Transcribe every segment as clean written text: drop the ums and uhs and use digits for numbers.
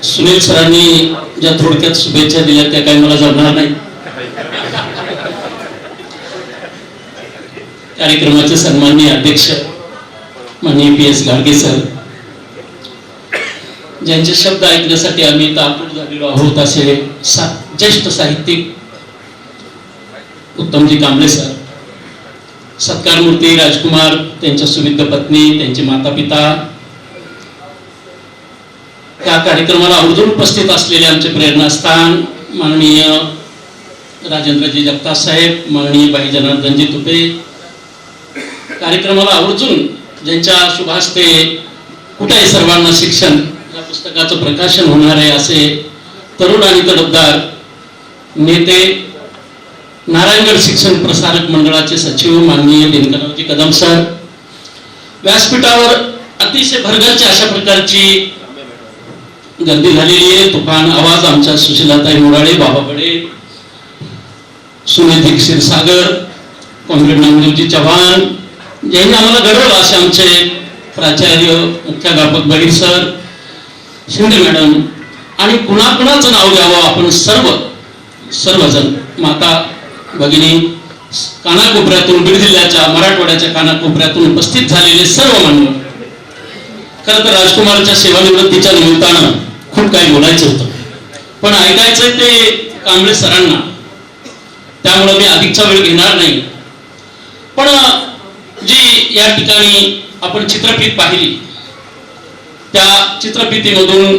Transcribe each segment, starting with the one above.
सुनील सरांनी ज्या थोडक्यात शुभेच्छा दिल्या त्या काही मला जमणार नाही. कार्यक्रमाचे सन्माननीय अध्यक्ष माननीय PS गाडगे सर, ज्यांचे शब्द ऐकण्यासाठी आम्ही आतुर झालेलो आहोत, असे ज्येष्ठ साहित्यिक उत्तमजी कांबळे सर, सत्कारमूर्ती राजकुमार, त्यांच्या सुविद्य पत्नी, त्यांचे माता पिता, त्या कार्यक्रमाला आवर्जून उपस्थित असलेले आमचे प्रेरणास्थान माननीय राजेंद्रजी जगताप साहेब, माननीय बाई जनार्दनजी तुपे, कार्यक्रमाला आवर्जून ज्यांच्या शुभ हस्ते कुठे सर्वांना शिक्षण या पुस्तकाचं प्रकाशन होणार आहे असे तरुण आणि तडफदार नेते, नारायणगड शिक्षण प्रसारक मंडळाचे सचिव माननीय दिनकररावजी कदम सर, व्यासपीठावर अतिशय भरगच्च अशा प्रकारची गर्दी झालेली आहे. तुफान आवाज आमच्या सुशीलाताई मोराळे, बाबा बडे, सुनील क्षीरसागर, कॉम्रेड नामदेवजी चव्हाण, ज्यांनी आम्हाला घडवलं असे आमचे प्राचार्य मुख्याध्यापक बडीर सर, शिंदे मॅडम, आणि कुणाकुणाचं नाव घ्यावं आपण सर्वजण, माता भगिनी, कानाकोपऱ्यातून, बीड जिल्ह्याच्या, मराठवाड्याच्या कानाकोपऱ्यातून उपस्थित झालेले सर्व मान्यवर. खरं तर राजकुमारच्या सेवानिवृत्तीच्या निमित्तानं खूप काही बोलायचं होतं, पण ऐकायचंय ते कांबळे सरांना, त्यामुळे मी अधिकचा वेळ घेणार नाही. पण जी या ठिकाणी आपण चित्रफित पाहिली, त्या चित्रफितीमधून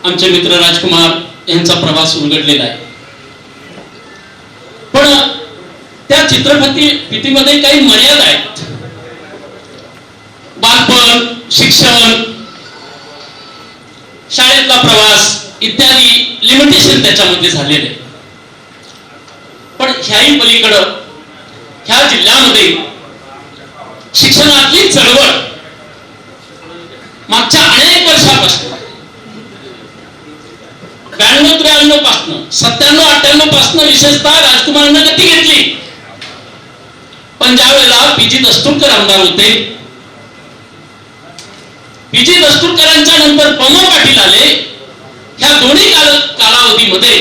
आमचे मित्र राजकुमार यांचा प्रवास उलगडलेला आहे. पण त्या चित्रफितीमध्ये काही मर्यादा आहेत. बालपण, शिक्षण, शाळेतला प्रवास इत्यादी लिमिटेशन त्याच्यामध्ये झालेले. पण ह्याही पलीकडं ह्या जिल्ह्यामध्ये शिक्षणातली चळवळ मागच्या अनेक वर्षापासून 92-93 पासून 97-98 पासून विशेषतः राजकुमारांना गती घेतली. पण ज्या वेळेला PG दस्तुरकर आमदार होते, PG दस्तुरकरांच्या नंतर पम पाटील आले, ह्या दोन्ही कालावधीमध्ये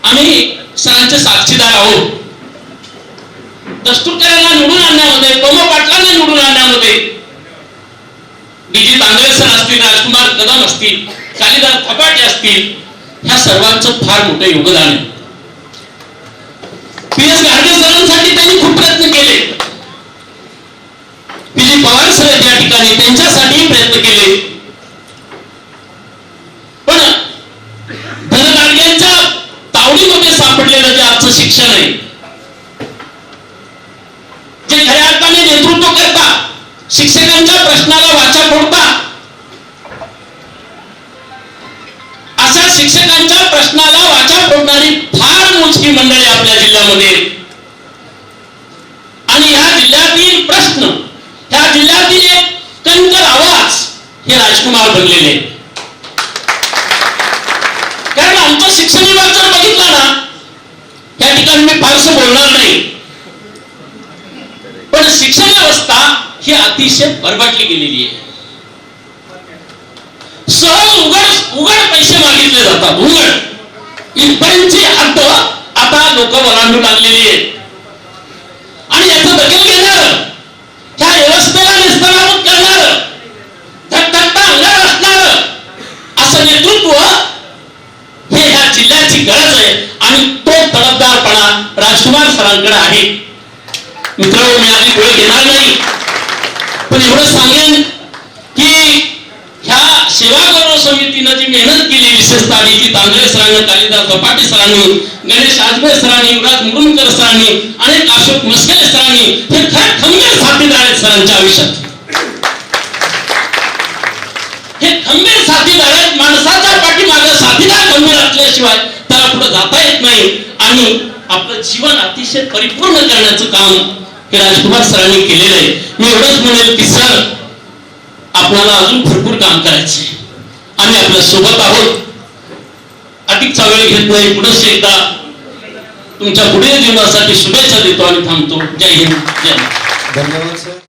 आम्ही सरांचे साक्षीदार आहोत. दस्तुरकरांना निवडून आणण्यामध्ये, पम पाटलांना निवडून आणण्यामध्ये DG तांगरे सर असतील, राजकुमार कदम असतील, कालिदास थपाटे असतील, ह्या सर्वांचं फार मोठं योगदान आहे. PS गाडगे सरांसाठी त्यांनी खूप प्रयत्न केले, PG पवार सर आहेत या ठिकाणी, त्यांच्यासाठी प्रयत्न केले. पण धन गाडग्यांच्या तावडीमध्ये सापडलेलं जे आजचं शिक्षण आहे, जे खऱ्या अर्थाने नेतृत्व करता, शिक्षकांच्या प्रश्नाला वाचा फोडता, अशा शिक्षकांच्या प्रश्नाला वाचा फोडणारी फार मोजकी मंडळी आपल्या जिल्ह्यामध्ये, आणि ह्या जिल्ह्यातील प्रश्न, ह्या जिल्ह्यातील एक कणकर आवाज हे राजकुमार बनलेले. कारण आमचं शिक्षण विभाग जर बघितला ना, या ठिकाणी मी फारसं बोलणार नाही, पण शिक्षण व्यवस्था ही अतिशय बरबाटली गेलेली आहे. सहज उघड पैसे मागितले जातात, उघड इथपर्यंतची हद्द आता लोक ओलांडू लागलेली आहेत. आणि याचं दखल घेणार, ह्या व्यवस्थेला निस्तरावून करणार, धगधगता अंगावर असणार असं नेतृत्व हे ह्या जिल्ह्याची गरज आहे, आणि तो तडफदारपणा राजकुमार सरांकडे आहे. मित्रांनो, मी आधी वेळ घेणार नाही, पण एवढं सांगेन की ह्या सेवा गौरव समितीनं जी मेहनत केली, विशेषतः DG तांगरे सरांनी, कालिदास थपाटे सरांनी, गणेश आजबे सरांनी, युवराज मुरुमकर सरांनी, अनेक अशोक मस्के सरांनी, हे खरे खंबीर साथीदार आहेत सरांच्या आयुष्यात. हे खंबीर साथीदार आहेत. माणसाच्या पाठीमागे साथीदार खंबीर असल्याशिवाय त्याला पुढे जाता येत नाही, आणि आपलं जीवन अतिशय परिपूर्ण करण्याचं काम हे राजकुमार सरांनी केलेलं आहे. मी एवढंच म्हणेल की सर, आपल्याला अजून भरपूर काम करायचे, आम्ही आपल्या सोबत आहोत. अधिकचा वेळ घेत नाही, पुढे एकदा तुमच्या पुढील जीवनासाठी शुभेच्छा देतो आणि थांबतो. जय हिंद, जय. धन्यवाद सर.